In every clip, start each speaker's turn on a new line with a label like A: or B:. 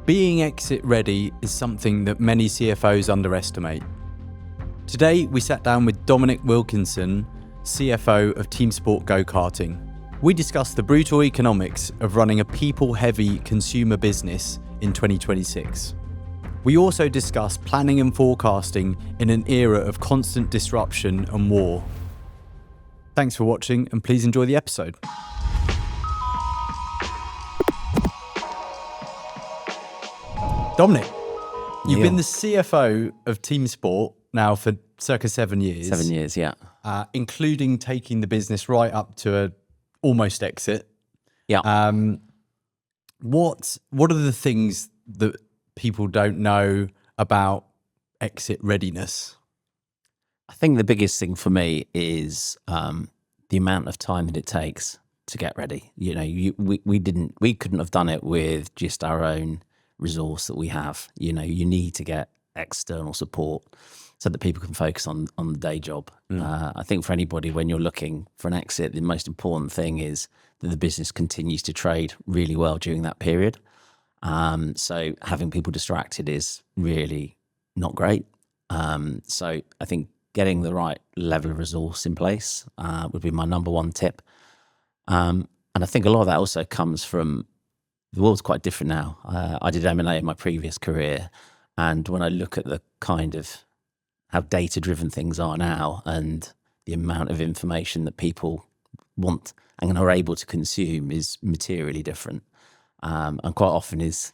A: Being exit ready is something that many CFOs underestimate. Today, we sat down with Dominic Wilkinson, CFO of Team Sport go-karting. We discussed the brutal economics of running a people-heavy consumer business in 2026. We also discussed planning and forecasting in an era of constant disruption and war. Thanks for watching, and please enjoy the episode. Dominic, you've been the CFO of Team Sport now for circa 7 years.
B: 7 years, yeah.
A: Including taking the business right up to a almost exit.
B: Yeah.
A: What are the things that people don't know about exit readiness?
B: I think the biggest thing for me is the amount of time that it takes to get ready. You know, we couldn't have done it with just our own resource that we have. You know, you need to get external support so that people can focus on the day job. I think for anybody, when you're looking for an exit, the most important thing is that the business continues to trade really well during that period. So having people distracted is really not great. So I think getting the right level of resource in place would be my number one tip. And I think a lot of that also comes from the world's quite different now. I did M&A in my previous career, and when I look at the kind of how data-driven things are now and the amount of information that people want and are able to consume is materially different. And quite often is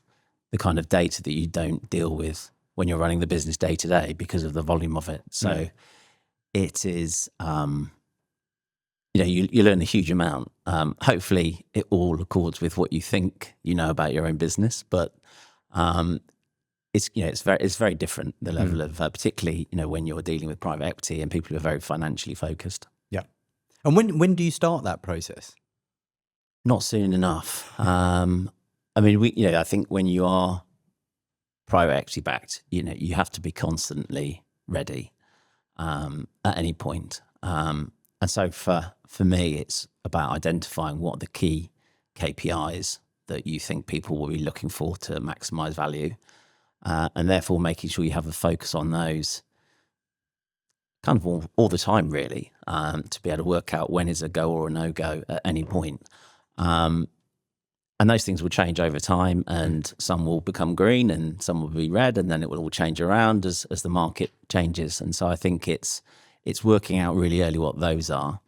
B: the kind of data that you don't deal with when you're running the business day to day because of the volume of it. So it is, you know, you learn a huge amount. Hopefully it all accords with what you think you know about your own business, but it's very different, the level of, particularly, you know, when you're dealing with private equity and people who are very financially focused.
A: Yeah. And when do you start that process?
B: Not soon enough. I mean, I think when you are private equity backed, you know, you have to be constantly ready at any point. And so for me, it's about identifying what are the key KPIs that you think people will be looking for to maximize value. And therefore making sure you have a focus on those kind of all the time, really, to be able to work out when is a go or a no-go at any point. And those things will change over time, and some will become green and some will be red, and then it will all change around as the market changes. And so I think it's working out really early what those are.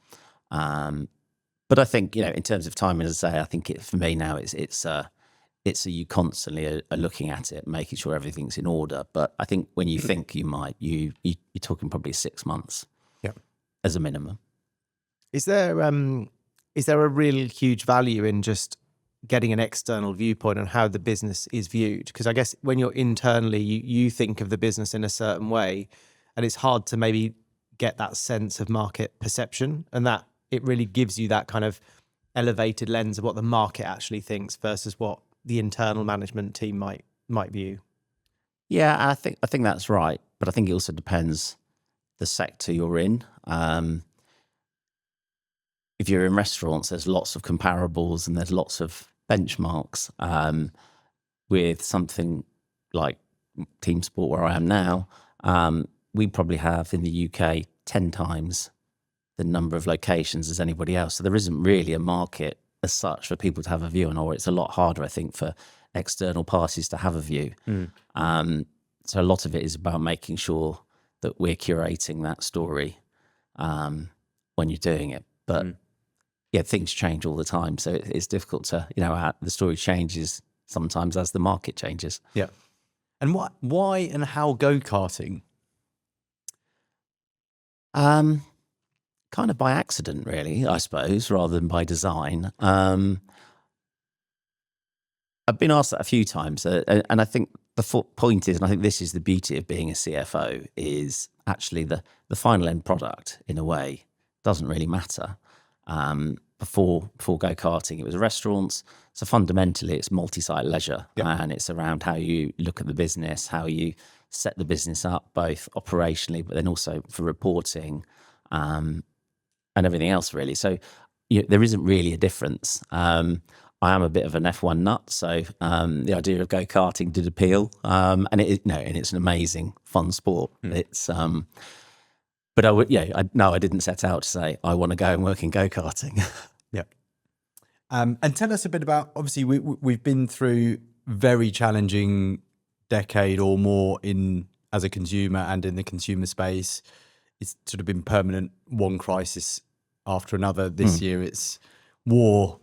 B: But I think, you know, in terms of timing, as I say, I think for me now it's you constantly are looking at it, making sure everything's in order. But I think when you think you might, you're talking probably 6 months, as a minimum.
C: Is there a real huge value in just getting an external viewpoint on how the business is viewed? Because I guess when you're internally, you think of the business in a certain way, and it's hard to maybe get that sense of market perception, and that it really gives you that kind of elevated lens of what the market actually thinks versus what the internal management team might view.
B: Yeah, I think that's right, but I think it also depends the sector you're in. If you're in restaurants, there's lots of comparables and there's lots of benchmarks. With something like Team Sport, where I am now, we probably have in the UK 10 times the number of locations as anybody else. So there isn't really a market as such for people to have a view on, or it's a lot harder, I think, for external parties to have a view. So a lot of it is about making sure that we're curating that story when you're doing it. But yeah, things change all the time. So it's difficult to, you know, the story changes sometimes as the market changes.
A: Yeah. And why and how go-karting?
B: Kind of by accident, really, I suppose, rather than by design. I've been asked that a few times, and I think the point is, and I think this is the beauty of being a CFO, is actually the final end product, in a way, doesn't really matter. Before go-karting, it was restaurants. So fundamentally, it's multi-site leisure, and it's around how you look at the business, how you set the business up, both operationally, but then also for reporting, and everything else, really. So there isn't really a difference. I am a bit of an F1 nut, so the idea of go-karting did appeal, and it's an amazing, fun sport. It's but I didn't set out to say I want to go and work in go-karting.
A: Yeah. And tell us a bit about, obviously we've been through very challenging decade or more as a consumer and in the consumer space. It's sort of been permanent, one crisis after another. This year it's war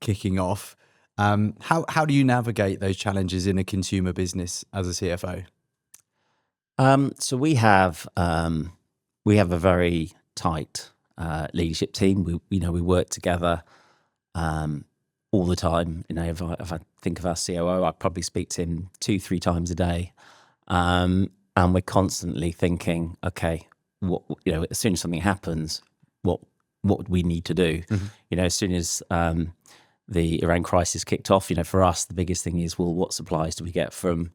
A: kicking off. How do you navigate those challenges in a consumer business as a CFO?
B: So we have a very tight leadership team. We work together all the time. If I think of our COO, I probably speak to him 2-3 times a day, and we're constantly thinking, okay, what as soon as something happens, what would we need to do? As soon as the Iran crisis kicked off, for us the biggest thing is, well, what supplies do we get from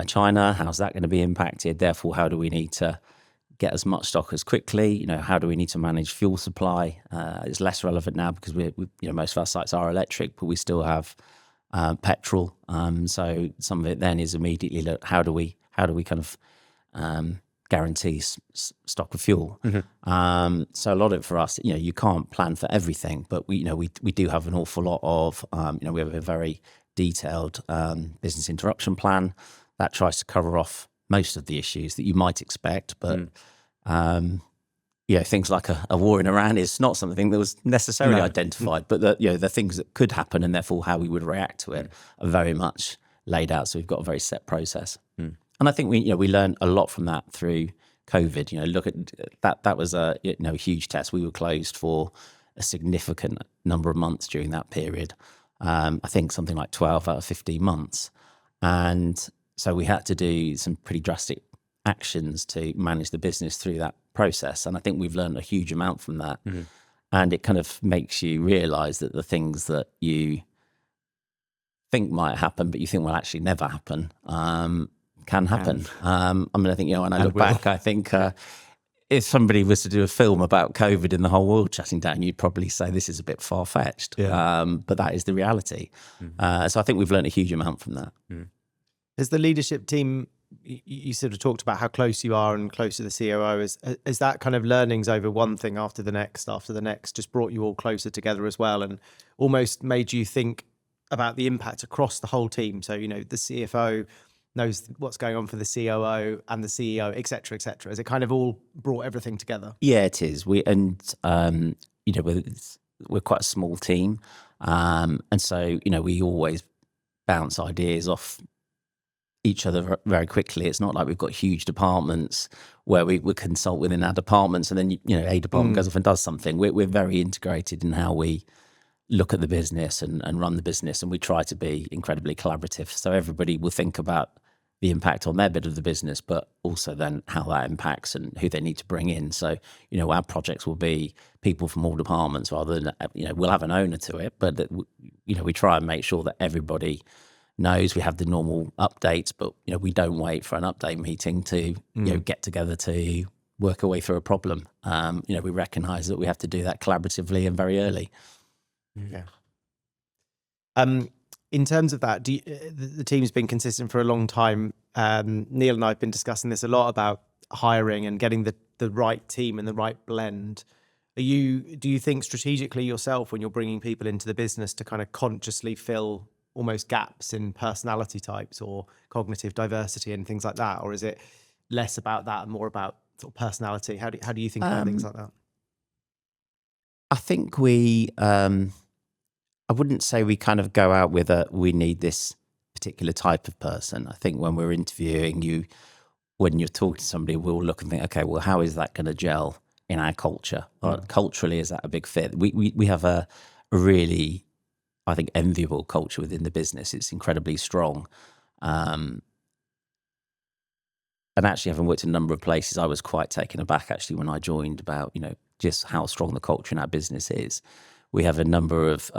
B: China? How's that going to be impacted? Therefore, how do we need to get as much stock as quickly? How do we need to manage fuel supply? It's less relevant now because we most of our sites are electric, but we still have petrol. So some of it then is immediately, look, how do we kind of guarantee stock of fuel? So a lot of it for us, you can't plan for everything, but we do have an awful lot of, we have a very detailed business interruption plan that tries to cover off most of the issues that you might expect, but things like a war in Iran is not something that was necessarily identified, but the things that could happen and therefore how we would react to it are very much laid out. So we've got a very set process, and I think we learned a lot from that through COVID. Look at that was a huge test. We were closed for a significant number of months during that period. I think something like 12 out of 15 months, and so we had to do some pretty drastic actions to manage the business through that process. And I think we've learned a huge amount from that. And it kind of makes you realize that the things that you think might happen, but you think will actually never happen, can happen. I think, when I look back, I think if somebody was to do a film about COVID and the whole world shutting down, you'd probably say this is a bit far-fetched. But that is the reality. So I think we've learned a huge amount from that.
C: Has the leadership team, you sort of talked about how close you are and close to the COO, is that kind of learnings over one thing after the next just brought you all closer together as well, and almost made you think about the impact across the whole team? So, the CFO knows what's going on for the COO and the CEO, et cetera, et cetera. Has it kind of all brought everything together?
B: Yeah, it is. We're quite a small team. And so, we always bounce ideas off each other very quickly. It's not like we've got huge departments where we consult within our departments and then a department goes off and does something. We're very integrated in how we look at the business and run the business, and we try to be incredibly collaborative. So everybody will think about the impact on their bit of the business, but also then how that impacts and who they need to bring in. So, our projects will be people from all departments rather than, we'll have an owner to it, but, we try and make sure that everybody knows. We have the normal updates, but, we don't wait for an update meeting to, get together to work our way through a problem. We recognize that we have to do that collaboratively and very early.
C: Yeah. In terms of that, the team's been consistent for a long time. Neil and I have been discussing this a lot about hiring and getting the right team and the right blend. Do you think strategically yourself when you're bringing people into the business to kind of consciously fill almost gaps in personality types or cognitive diversity and things like that, or is it less about that and more about sort of personality? How do you think about things like that?
B: I think I wouldn't say we kind of go out with we need this particular type of person. I think when we're interviewing when you're talking to somebody, we'll look and think, okay, well, how is that going to gel in our culture? Or culturally, is that a big fit? We have a really, I think, enviable culture within the business. It's incredibly strong. And actually, having worked in a number of places, I was quite taken aback actually when I joined about, just how strong the culture in our business is. We have a number of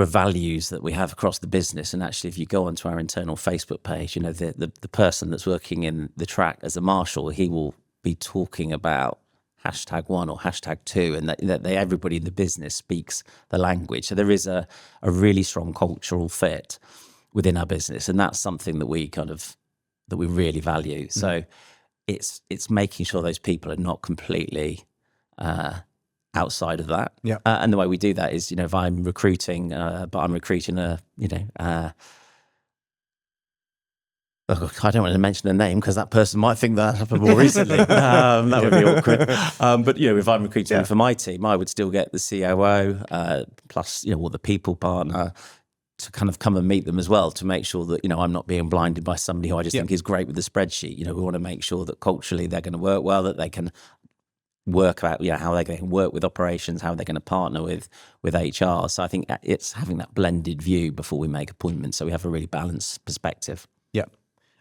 B: values that we have across the business, and actually, if you go onto our internal Facebook page, the person that's working in the track as a marshal, he will be talking about #1 or #2, and that everybody in the business speaks the language. So there is a really strong cultural fit within our business, and that's something that we really value. So it's making sure those people are not completely outside of that.
A: Yeah.
B: And the way we do that is, if I'm recruiting, but I'm recruiting I don't want to mention a name because that person might think that happened more recently. That would be awkward. But if I'm recruiting for my team, I would still get the COO plus or the people partner to kind of come and meet them as well, to make sure that I'm not being blinded by somebody who I just think is great with the spreadsheet. We want to make sure that culturally they're going to work well, that they can work out how they're going to work with operations, how they're going to partner with HR. So I think it's having that blended view before we make appointments, so we have a really balanced perspective.
A: Yeah.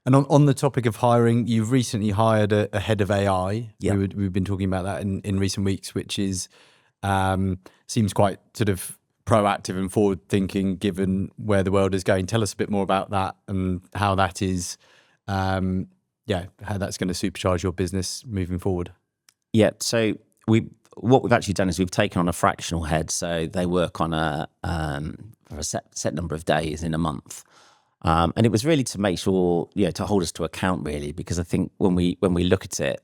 A: And on the topic of hiring, you've recently hired a head of AI.
B: Yeah.
A: We've been talking about that in recent weeks, which is seems quite sort of proactive and forward thinking given where the world is going. Tell us a bit more about that and how that is, how that's going to supercharge your business moving forward.
B: Yeah. So what we've actually done is we've taken on a fractional head, so they work on a set number of days in a month. And it was really to make sure, to hold us to account, really, because I think when we look at it,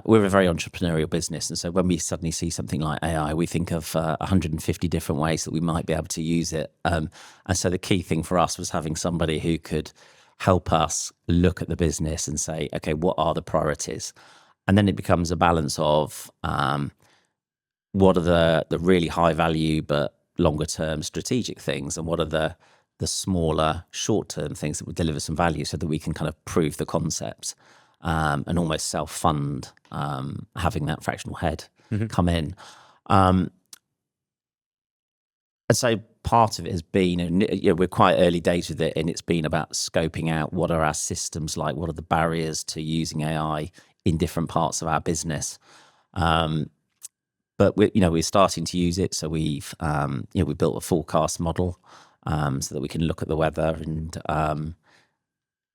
B: we're a very entrepreneurial business. And so when we suddenly see something like AI, we think of 150 different ways that we might be able to use it. And so the key thing for us was having somebody who could help us look at the business and say, okay, what are the priorities? And then it becomes a balance of what are the really high value but longer term strategic things, and what are the smaller short term things that would deliver some value, so that we can kind of prove the concept and almost self fund having that fractional head come in. And so part of it has been, we're quite early days with it, and it's been about scoping out what are our systems like, what are the barriers to using AI in different parts of our business. But we're starting to use it. So we built a forecast model so that we can look at the weather and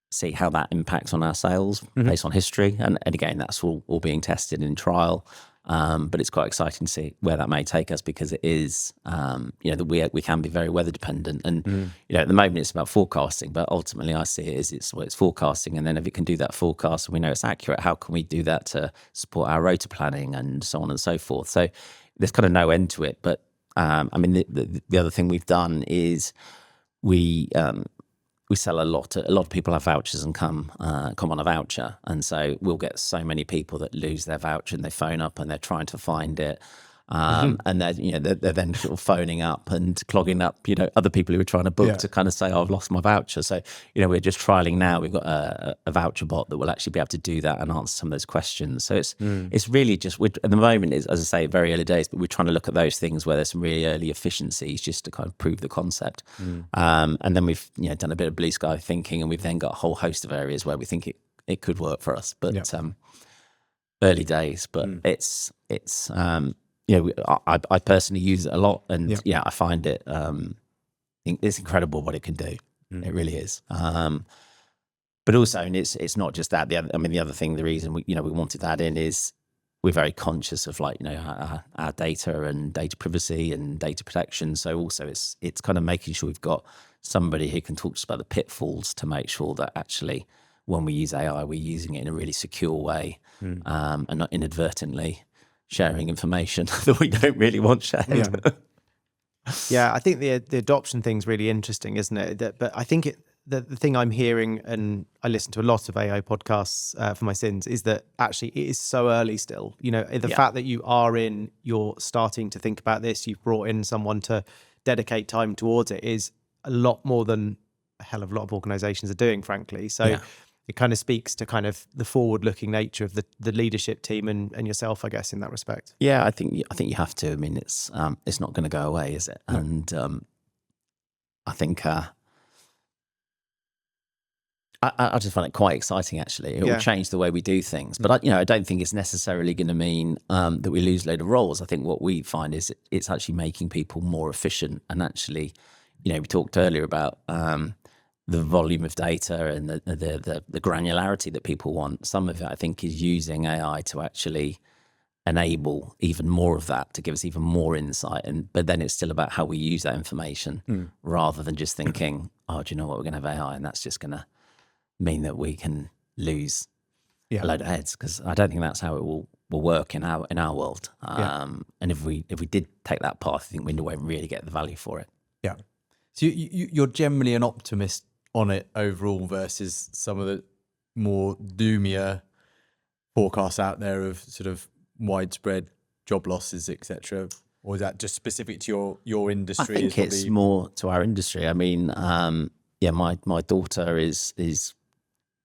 B: see how that impacts on our sales based on history. And again, that's all being tested in trial. But it's quite exciting to see where that may take us, because it is, that we can be very weather dependent. And, at the moment it's about forecasting, but ultimately I see it as it's forecasting. And then if it can do that forecast and we know it's accurate, how can we do that to support our rota planning and so on and so forth? So there's kind of no end to it. But, the other thing we've done is we sell a lot of people have vouchers and come on a voucher, and so we'll get so many people that lose their voucher and they phone up and they're trying to find it, and they're then sort of phoning up and clogging up other people who are trying to book to kind of say, oh, I've lost my voucher. So we're just trialing now. We've got a voucher bot that will actually be able to do that and answer some of those questions. So it's really just, at the moment, is, as I say, very early days, but we're trying to look at those things where there's some really early efficiencies just to kind of prove the concept. And then we've done a bit of blue sky thinking, and we've then got a whole host of areas where we think it could work for us. But early days, but it's I personally use it a lot, and I find it it's incredible what it can do. It really is. But also, and it's not just that. The other thing, the reason we wanted that in is we're very conscious of our data and data privacy and data protection. So also it's kind of making sure we've got somebody who can talk to us about the pitfalls to make sure that actually when we use AI, we're using it in a really secure way and not inadvertently sharing information that we don't really want shared.
C: Yeah, I think the adoption thing's really interesting, isn't it? But I think the thing I'm hearing, and I listen to a lot of AI podcasts for my sins, is that actually it is so early still. The fact that you're starting to think about this, you've brought in someone to dedicate time towards it, is a lot more than a hell of a lot of organizations are doing, frankly. So it kind of speaks to kind of the forward-looking nature of the leadership team and yourself, I guess, in that respect.
B: Yeah, I think you have to. I mean, it's not going to go away, is it? No. And I think I just find it quite exciting. Actually, it will change the way we do things. But I don't think it's necessarily going to mean that we lose a load of roles. I think what we find is it's actually making people more efficient. And actually, we talked earlier about the volume of data and the granularity that people want. Some of it, I think, is using AI to actually enable even more of that, to give us even more insight. But then it's still about how we use that information rather than just thinking, oh, do you know what, we're going to have AI and that's just going to mean that we can lose a load of heads, because I don't think that's how it will work in our world. And if we did take that path, I think we won't really get the value for it.
A: Yeah. So you're generally an optimist on it overall versus some of the more doomier forecasts out there of sort of widespread job losses, etc. Or is that just specific to your industry?
B: I think it's more to our industry. I mean, my daughter is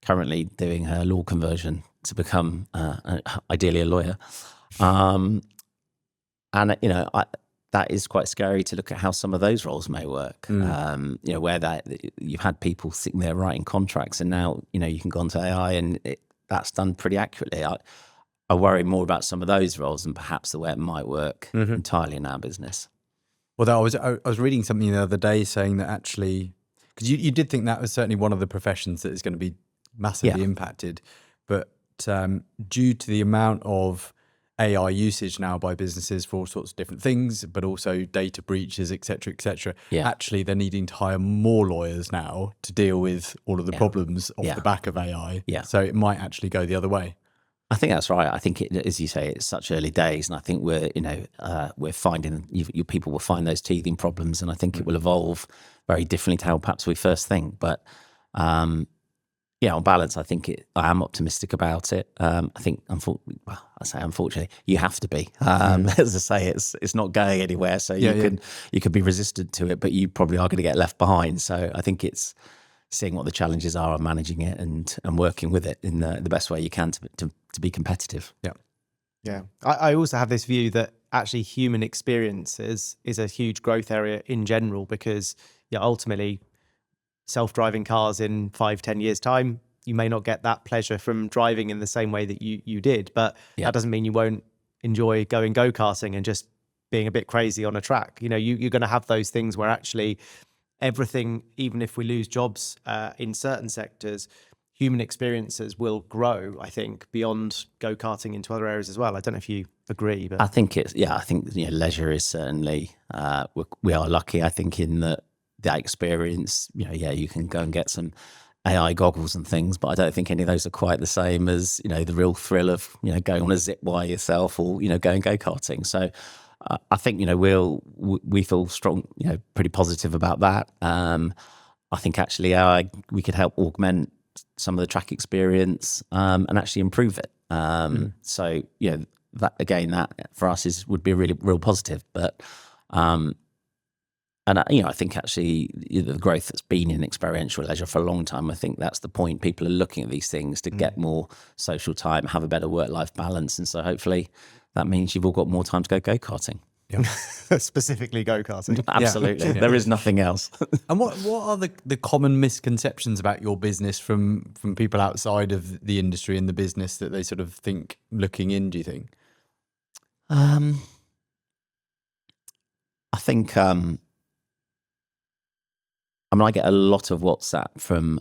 B: currently doing her law conversion to become ideally a lawyer, and that is quite scary to look at how some of those roles may work. Where you've had people sitting there writing contracts, and now you can go onto AI and that's done pretty accurately. I worry more about some of those roles than perhaps the way it might work entirely in our business.
A: Well, I was reading something the other day saying that actually, because you did think that was certainly one of the professions that is going to be massively impacted, but due to the amount of AI usage now by businesses for all sorts of different things, but also data breaches, et cetera, actually they're needing to hire more lawyers now to deal with all of the problems off the back of AI. So it might actually go the other way.
B: I think that's right. I think, as you say, it's such early days, and I think we're finding your people will find those teething problems, and I think it will evolve very differently to how perhaps we first think. But on balance, I think I am optimistic about it. I think, unfortunately, you have to be. As I say, it's not going anywhere, so you could be resistant to it, but you probably are going to get left behind. So I think it's seeing what the challenges are of managing it and working with it in the best way you can to be competitive.
C: Yeah. I also have this view that actually human experiences is a huge growth area in general, because ultimately self-driving cars in 5-10 years time, you may not get that pleasure from driving in the same way that you did, but that doesn't mean you won't enjoy going go-karting and just being a bit crazy on a track. You're going to have those things where actually everything, even if we lose jobs in certain sectors, human experiences will grow, I think, beyond go-karting into other areas as well. I don't know if you agree, but
B: I think leisure is certainly, we are lucky, I think, in that experience, you can go and get some AI goggles and things, but I don't think any of those are quite the same as, the real thrill of, going on a zip wire yourself or, going go-karting. So I think, we feel strong, pretty positive about that. I think actually AI, we could help augment some of the track experience and actually improve it. So, that for us would be a really real positive, but I think actually the growth that's been in experiential leisure for a long time, I think that's the point. People are looking at these things to get more social time, have a better work-life balance. And so hopefully that means you've all got more time to go go-karting.
C: Specifically go-karting.
B: Absolutely. Yeah. There is nothing else.
A: And what are the common misconceptions about your business from people outside of the industry and the business that they sort of think looking in, do you think?
B: I think... I get a lot of WhatsApp from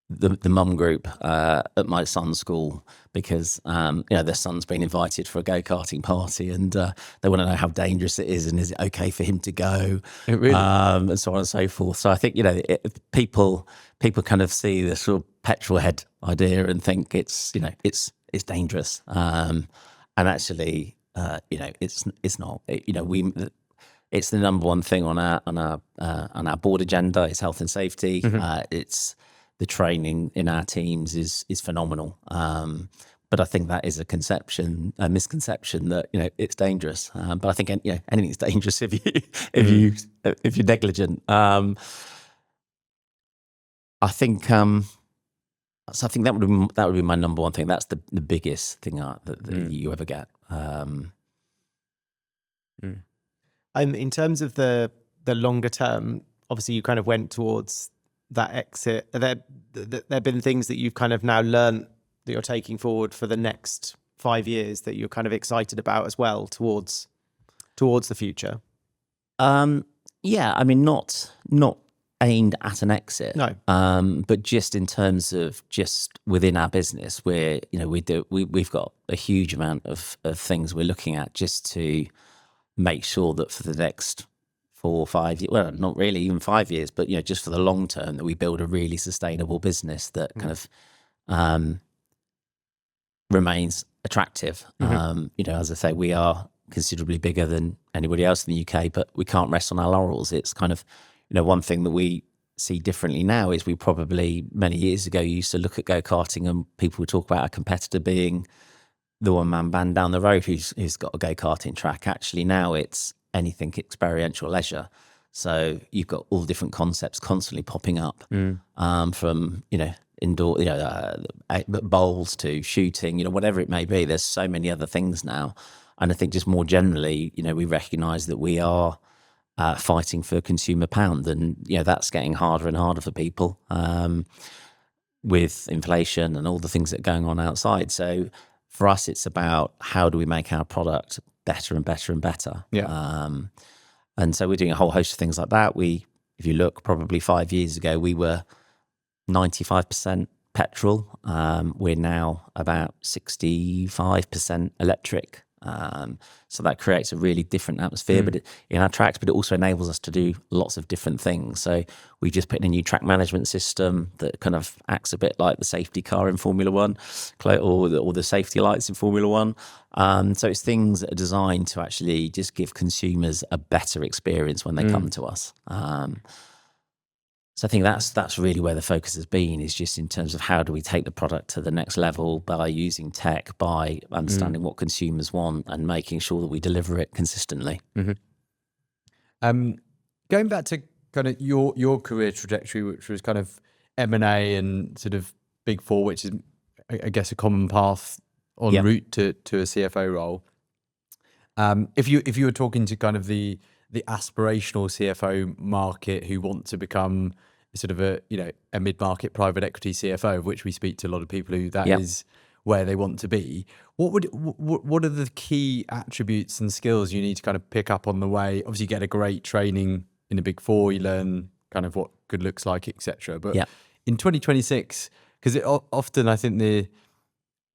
B: the mum group at my son's school because their son's been invited for a go-karting party and they want to know how dangerous it is and is it okay for him to go,
A: really?
B: And so on and so forth. So I think people kind of see the sort of petrol head idea and think it's dangerous, and actually it's not. It's the number one thing on our board agenda. It's health and safety. It's the training in our teams is phenomenal. But I think that is a misconception that it's dangerous. But I think anything's dangerous if you're negligent. I think that would be my number one thing. That's the biggest thing that you ever get.
C: In terms of the longer term, obviously you kind of went towards that exit. There have been things that you've kind of now learned that you're taking forward for the next 5 years that you're kind of excited about as well towards the future.
B: Yeah, I mean, not aimed at an exit.
C: No.
B: But just in terms of just within our business, we've got a huge amount of things we're looking at just to make sure that for the next 4 or 5 years, well, not really even 5 years, but just for the long term, that we build a really sustainable business that kind of remains attractive. As I say, we are considerably bigger than anybody else in the UK, but we can't rest on our laurels. It's kind of, one thing that we see differently now is we probably many years ago used to look at go-karting and people would talk about a competitor being the one-man band down the road who's got a go-karting track. Actually, now it's anything experiential leisure. So you've got all different concepts constantly popping up, from indoor, bowls to shooting, whatever it may be. There's so many other things now, and I think just more generally, we recognise that we are fighting for consumer pound, and that's getting harder and harder for people with inflation and all the things that are going on outside. So for us, it's about how do we make our product better and better and better. And so we're doing a whole host of things like that. If you look, probably 5 years ago, we were 95% petrol. We're now about 65% electric. So that creates a really different atmosphere, but in our tracks, but it also enables us to do lots of different things. So we just put in a new track management system that kind of acts a bit like the safety car in Formula One, or the safety lights in Formula One. So it's things that are designed to actually just give consumers a better experience when they come to us. So I think that's really where the focus has been, is just in terms of how do we take the product to the next level by using tech, by understanding what consumers want and making sure that we deliver it consistently.
A: Going back to kind of your career trajectory, which was kind of M&A and sort of Big Four, which is, I guess, a common path en route to a CFO role. If you were talking to kind of the aspirational CFO market who want to become sort of a mid-market private equity CFO, of which we speak to a lot of people who that is where they want to be, what are the key attributes and skills you need to kind of pick up on the way? Obviously, you get a great training in the Big Four, you learn kind of what good looks like, etc. But in 2026, because often I think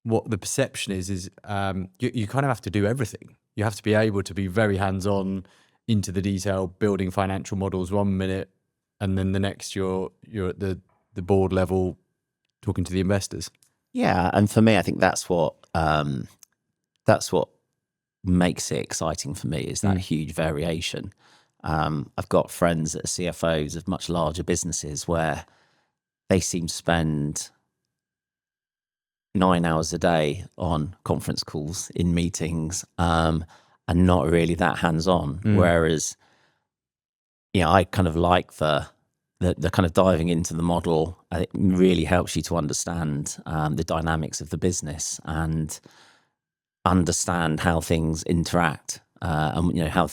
A: what the perception is you kind of have to do everything. You have to be able to be very hands-on, into the detail, building financial models 1 minute, and then the next you're at the board level talking to the investors.
B: Yeah, and for me, I think that's what makes it exciting for me, is that huge variation. I've got friends that are CFOs of much larger businesses where they seem to spend 9 hours a day on conference calls, in meetings, and not really that hands-on. Whereas, I kind of like the kind of diving into the model. It really helps you to understand the dynamics of the business and understand how things interact, and how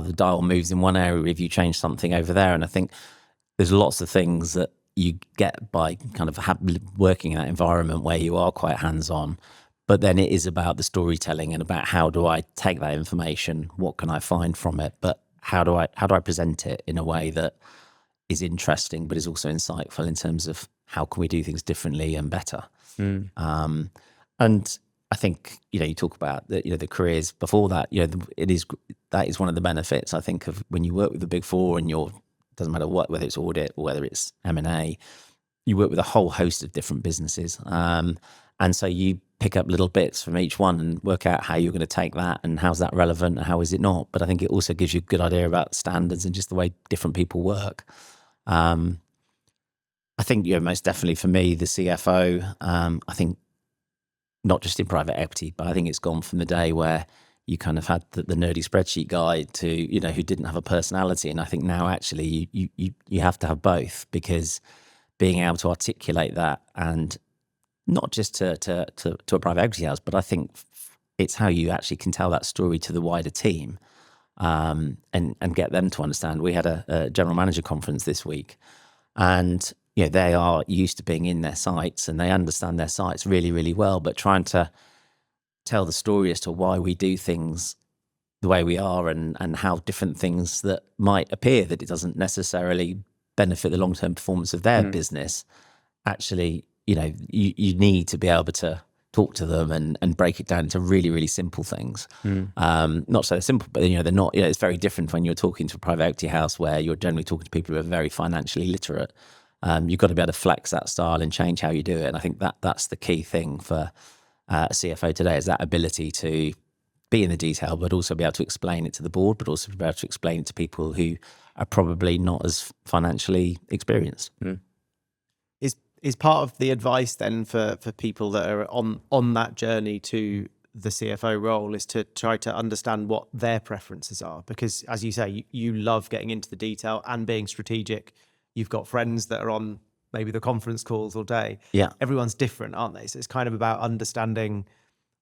B: the dial moves in one area if you change something over there. And I think there's lots of things that you get by kind of working in that environment where you are quite hands-on. But then it is about the storytelling and about how do I take that information, what can I find from it, but how do I present it in a way that is interesting but is also insightful in terms of how can we do things differently and better. And I think you talk about the careers before that. That is one of the benefits, I think, of when you work with the Big Four, and doesn't matter whether it's audit or whether it's M&A, you work with a whole host of different businesses. And so you pick up little bits from each one and work out how you're going to take that and how's that relevant and how is it not. But I think it also gives you a good idea about standards and just the way different people work. I think, most definitely for me, the CFO, I think not just in private equity, but I think it's gone from the day where you kind of had the nerdy spreadsheet guy to, who didn't have a personality. And I think now actually you have to have both, because being able to articulate that, and not just to a private equity house, but I think it's how you actually can tell that story to the wider team, and get them to understand. We had a general manager conference this week, and they are used to being in their sites and they understand their sites really, really well, but trying to tell the story as to why we do things the way we are, and how different things that might appear that it doesn't necessarily benefit the long-term performance of their business, actually, you need to be able to talk to them and break it down into really, really simple things. Not so simple, but they're not. It's very different when you're talking to a private equity house where you're generally talking to people who are very financially literate. You've got to be able to flex that style and change how you do it. And I think that's the key thing for a CFO today, is that ability to be in the detail, but also be able to explain it to the board, but also be able to explain it to people who are probably not as financially experienced.
C: Is part of the advice then for people that are on that journey to the CFO role is to try to understand what their preferences are? Because as you say, you love getting into the detail and being strategic. You've got friends that are on maybe the conference calls all day.
B: Yeah.
C: Everyone's different, aren't they? So it's kind of about understanding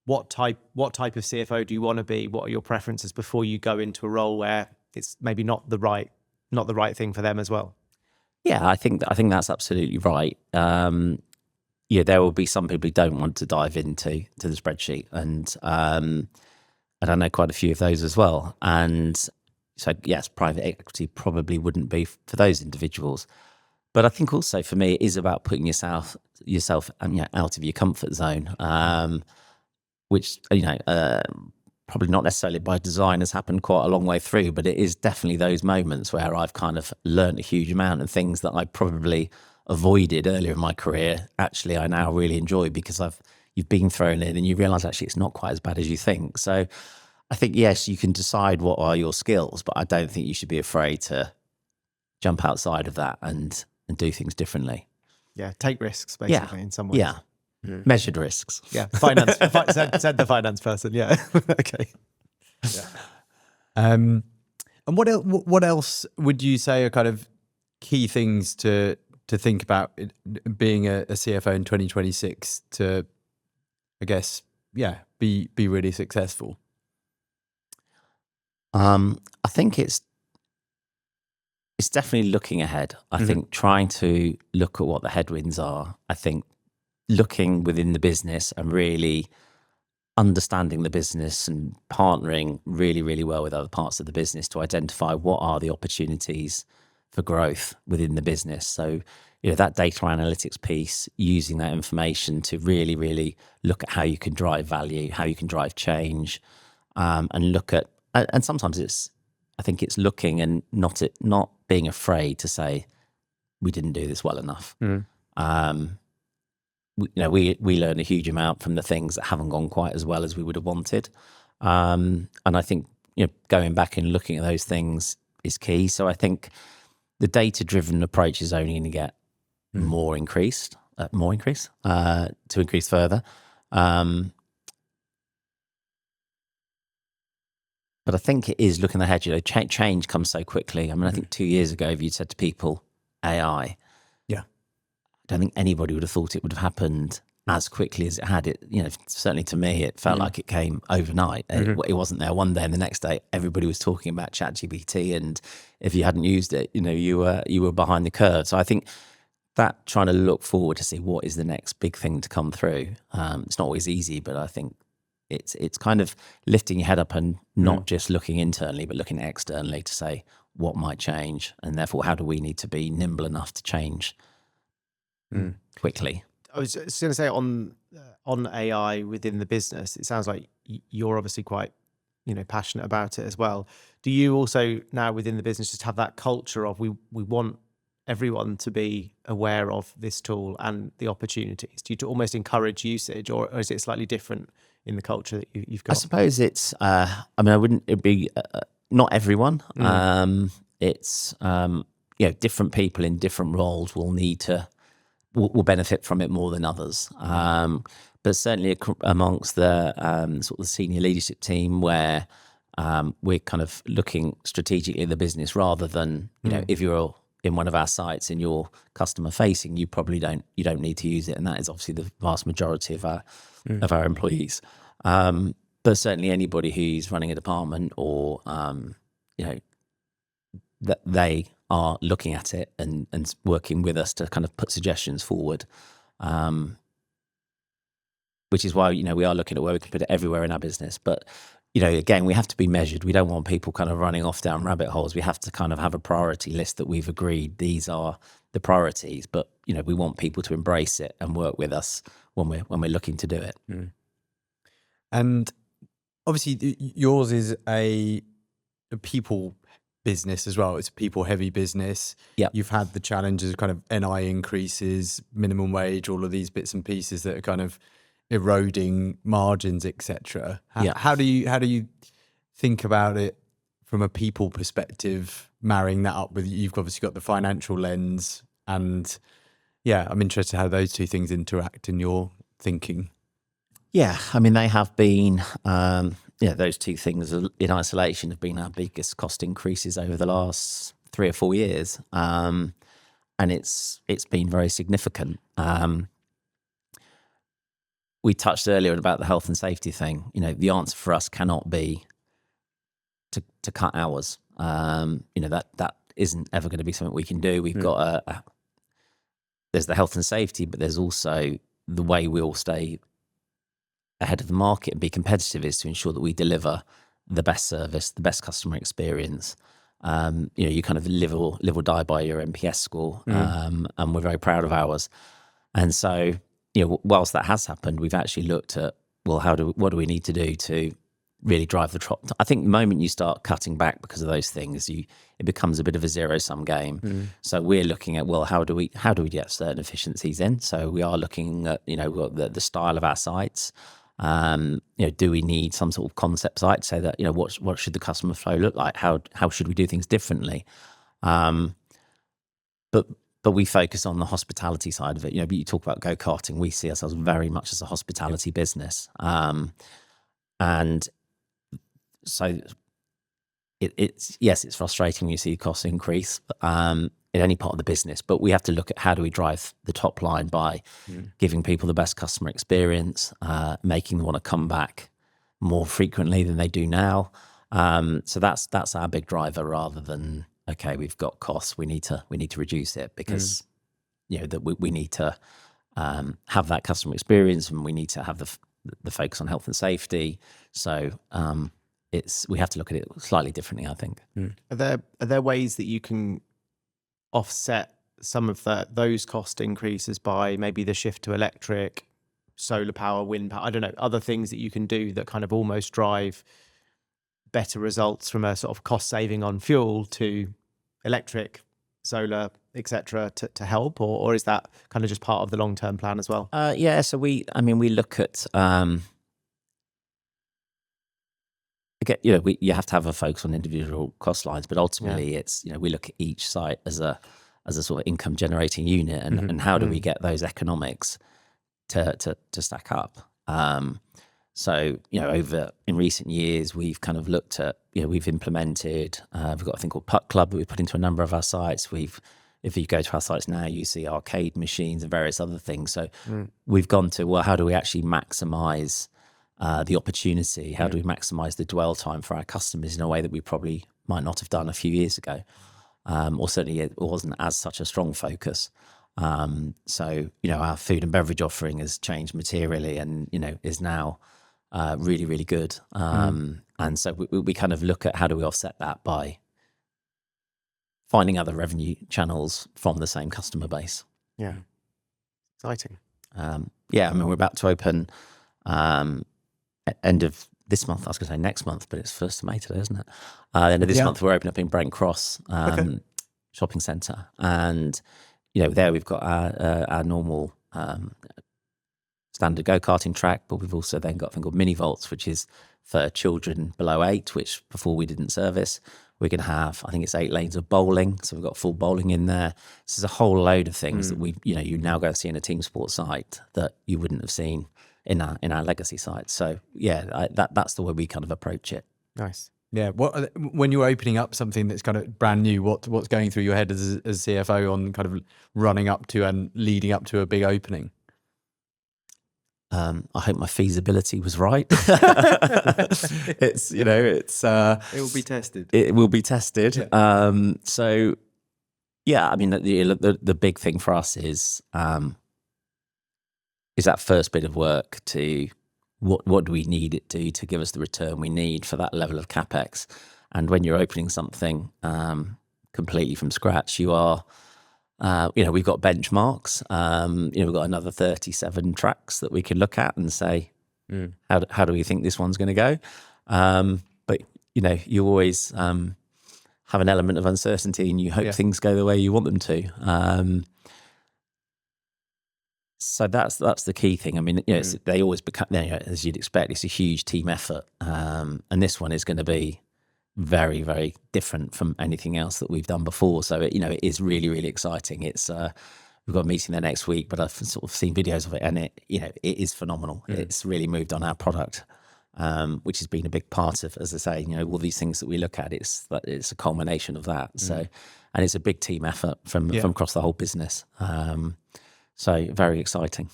C: what type of CFO do you want to be? What are your preferences before you go into a role where it's maybe not the right thing for them as well?
B: Yeah, I think that's absolutely right. There will be some people who don't want to dive into the spreadsheet, and I know quite a few of those as well. And so, yes, private equity probably wouldn't be for those individuals. But I think also for me, it is about putting yourself out of your comfort zone, which probably not necessarily by design has happened quite a long way through, but it is definitely those moments where I've kind of learned a huge amount of things that I probably avoided earlier in my career. Actually, I now really enjoy, because you've been thrown in and you realise actually it's not quite as bad as you think. So I think, yes, you can decide what are your skills, but I don't think you should be afraid to jump outside of that and do things differently.
C: Yeah, take risks basically in some ways.
B: Yeah. Measured risks.
C: Yeah, finance. said the finance person. Yeah. Okay. Yeah.
A: And what else would you say are kind of key things to think about being a CFO in 2026 to, I guess, be really successful?
B: I think it's definitely looking ahead. I think trying to look at what the headwinds are. I think looking within the business and really understanding the business and partnering really, really well with other parts of the business to identify what are the opportunities for growth within the business. So, that data analytics piece, using that information to really, really look at how you can drive value, how you can drive change, and look at, and sometimes I think it's looking and not being afraid to say, we didn't do this well enough. We learn a huge amount from the things that haven't gone quite as well as we would have wanted. And I think, going back and looking at those things is key. So I think the data-driven approach is only going to get to increase further. But I think it is looking ahead. Change comes so quickly. I mean, I think 2 years ago, if you'd said to people, AI, I don't think anybody would have thought it would have happened as quickly as it had. It, certainly to me, it felt like it came overnight. It wasn't there one day and the next day everybody was talking about Chat GPT, and if you hadn't used it, you were behind the curve. So I think that trying to look forward to see what is the next big thing to come through. It's not always easy, but I think it's kind of lifting your head up and not just looking internally, but looking externally to say what might change, and therefore how do we need to be nimble enough to change quickly.
C: I was just going to say on AI within the business, it sounds like you're obviously quite passionate about it as well. Do you also now within the business just have that culture of we want everyone to be aware of this tool and the opportunities? Do you almost encourage usage, or is it slightly different in the culture that you've got?
B: I suppose it's it'd be not everyone. It's different people in different roles will benefit from it more than others. But certainly amongst the sort of the senior leadership team, where we're kind of looking strategically at the business rather than, if you're in one of our sites and you're customer facing, you probably don't need to use it. And that is obviously the vast majority of our employees. But certainly anybody who's running a department or, that they are looking at it and working with us to kind of put suggestions forward, which is why we are looking at where we can put it everywhere in our business. But again, we have to be measured. We don't want people kind of running off down rabbit holes. We have to kind of have a priority list that we've agreed. These are the priorities, but we want people to embrace it and work with us when we're looking to do it.
A: And obviously, yours is a people business as well. It's a people-heavy business.
B: Yeah,
A: you've had the challenges of kind of NI increases, minimum wage, all of these bits and pieces that are kind of eroding margins, etc. How do you think about it from a people perspective, marrying that up with, you've obviously got the financial lens, and I'm interested how those two things interact in your thinking.
B: Yeah, I mean, they have been, those two things in isolation have been our biggest cost increases over the last 3 or 4 years. And it's been very significant. We touched earlier about the health and safety thing. The answer for us cannot be to cut hours. That isn't ever going to be something we can do. We've got there's the health and safety, but there's also the way we all stay ahead of the market and be competitive is to ensure that we deliver the best service, the best customer experience. You kind of live or die by your NPS score, and we're very proud of ours. And so, whilst that has happened, we've actually looked at, well, what do we need to do to really drive the trot? I think the moment you start cutting back because of those things, it becomes a bit of a zero-sum game. So we're looking at, well, how do we get certain efficiencies in? So we are looking at, the style of our sites. Do we need some sort of concept site to say that, what should the customer flow look like? How should we do things differently? But we focus on the hospitality side of it. You talk about go-karting. We see ourselves very much as a hospitality business. And so it's frustrating when you see costs increase in any part of the business, but we have to look at how do we drive the top line by giving people the best customer experience, making them want to come back more frequently than they do now. So that's our big driver, rather than, okay, we've got costs, we need to reduce it because that we need to have that customer experience, and we need to have the focus on health and safety. So we have to look at it slightly differently, I think.
C: Are there ways that you can offset some of those cost increases by maybe the shift to electric, solar power, wind power, I don't know, other things that you can do that kind of almost drive better results from a sort of cost saving on fuel to electric, solar, etc. to help, or is that kind of just part of the long-term plan as well?
B: So we look at again, you have to have a focus on individual cost lines, but ultimately it's, we look at each site as a sort of income generating unit, and how do we get those economics to stack up. So, over in recent years, we've kind of looked at, we've implemented, we've got a thing called Putt Club that we put into a number of our sites. If you go to our sites now, you see arcade machines and various other things. So we've gone to, well, how do we actually maximize the opportunity? How do we maximize the dwell time for our customers in a way that we probably might not have done a few years ago? Or certainly it wasn't as such a strong focus. So, our food and beverage offering has changed materially and, is now really, really good. And so we kind of look at how do we offset that by finding other revenue channels from the same customer base.
C: Yeah. Exciting.
B: We're about to open end of this month. I was going to say next month, but it's 1st of May today, isn't it? End of this month, we're opening up in Brent Cross shopping centre. And, there we've got our normal standard go-karting track, but we've also then got a thing called mini vaults, which is for children below 8, which before we didn't service. We're going to have, I think it's 8 lanes of bowling. So we've got full bowling in there. This is a whole load of things that you now go see in a team sport site that you wouldn't have seen in our legacy sites. So that's the way we kind of approach it.
C: Nice.
A: Yeah. When you're opening up something that's kind of brand new, what's going through your head as CFO on kind of running up to and leading up to a big opening?
B: I hope my feasibility was right.
A: It will be tested.
B: It will be tested.
A: Yeah.
B: The big thing for us is that first bit of work to what do we need it to give us the return we need for that level of CapEx? And when you're opening something completely from scratch, you are, we've got benchmarks. We've got another 37 tracks that we can look at and say, how do we think this one's going to go? But you always have an element of uncertainty, and you hope things go the way you want them to. So that's the key thing. I mean, they always become, as you'd expect, it's a huge team effort, and this one is going to be very, very different from anything else that we've done before. So it is really, really exciting. It's we've got a meeting there next week, but I've sort of seen videos of it, and it is phenomenal. It's really moved on our product, which has been a big part of, as I say, all these things that we look at. It's a culmination of that. So, and it's a big team effort from across the whole business. So very exciting.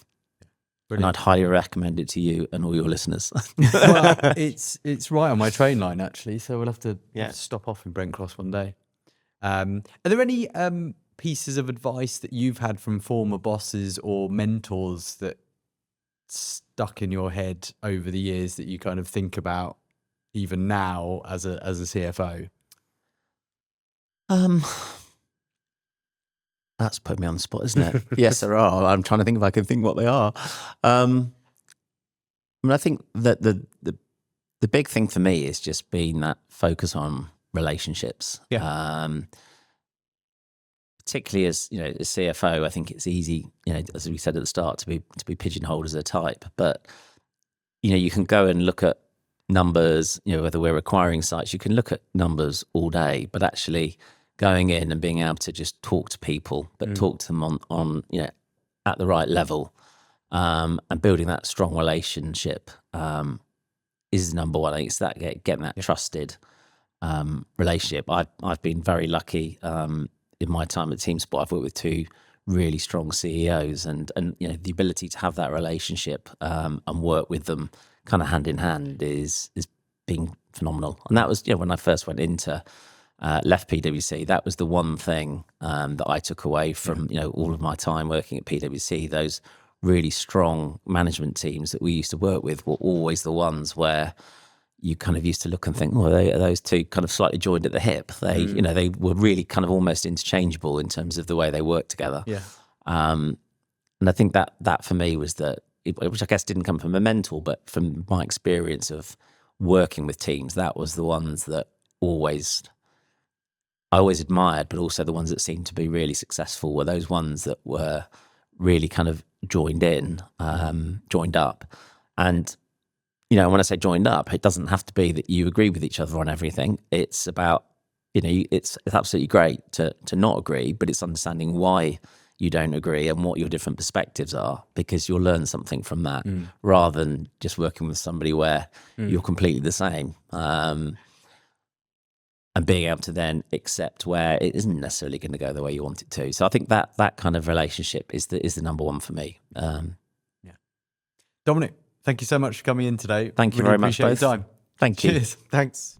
B: Brilliant. And I'd highly recommend it to you and all your listeners.
A: Well, it's right on my train line, actually, so we'll have to stop off in Brent Cross one day. Are there any pieces of advice that you've had from former bosses or mentors that stuck in your head over the years that you kind of think about even now as a CFO?
B: That's put me on the spot, isn't it? Yes, there are. I'm trying to think if I can think what they are. I think that the big thing for me is just being that focus on relationships. Particularly as as CFO, I think it's easy, as we said at the start, to be pigeonholed as a type. But you can go and look at numbers. Whether we're acquiring sites, you can look at numbers all day, but actually going in and being able to just talk to people, but talk to them on at the right level, and building that strong relationship is number one. I think it's that getting that trusted relationship. I've been very lucky in my time at Team Sport. I've worked with two really strong CEOs, and the ability to have that relationship and work with them kind of hand in hand is being phenomenal. And that was when I first went into left PwC, that was the one thing that I took away from all of my time working at PwC. Those really strong management teams that we used to work with were always the ones where you kind of used to look and think, are those two kind of slightly joined at the hip? They they were really kind of almost interchangeable in terms of the way they worked together. And I think that for me was which I guess didn't come from a mentor, but from my experience of working with teams, that was the ones that I always admired, but also the ones that seemed to be really successful were those ones that were really kind of joined up. And, when I say joined up, it doesn't have to be that you agree with each other on everything. It's about, it's absolutely great to not agree, but it's understanding why you don't agree and what your different perspectives are, because you'll learn something from that rather than just working with somebody where you're completely the same. And being able to then accept where it isn't necessarily going to go the way you want it to. So I think that kind of relationship is the number one for me.
A: Dominic, thank you so much for coming in today.
B: Thank you very much,
A: Appreciate
B: both.
A: your time.
B: Thank you.
A: Cheers.
C: Thanks.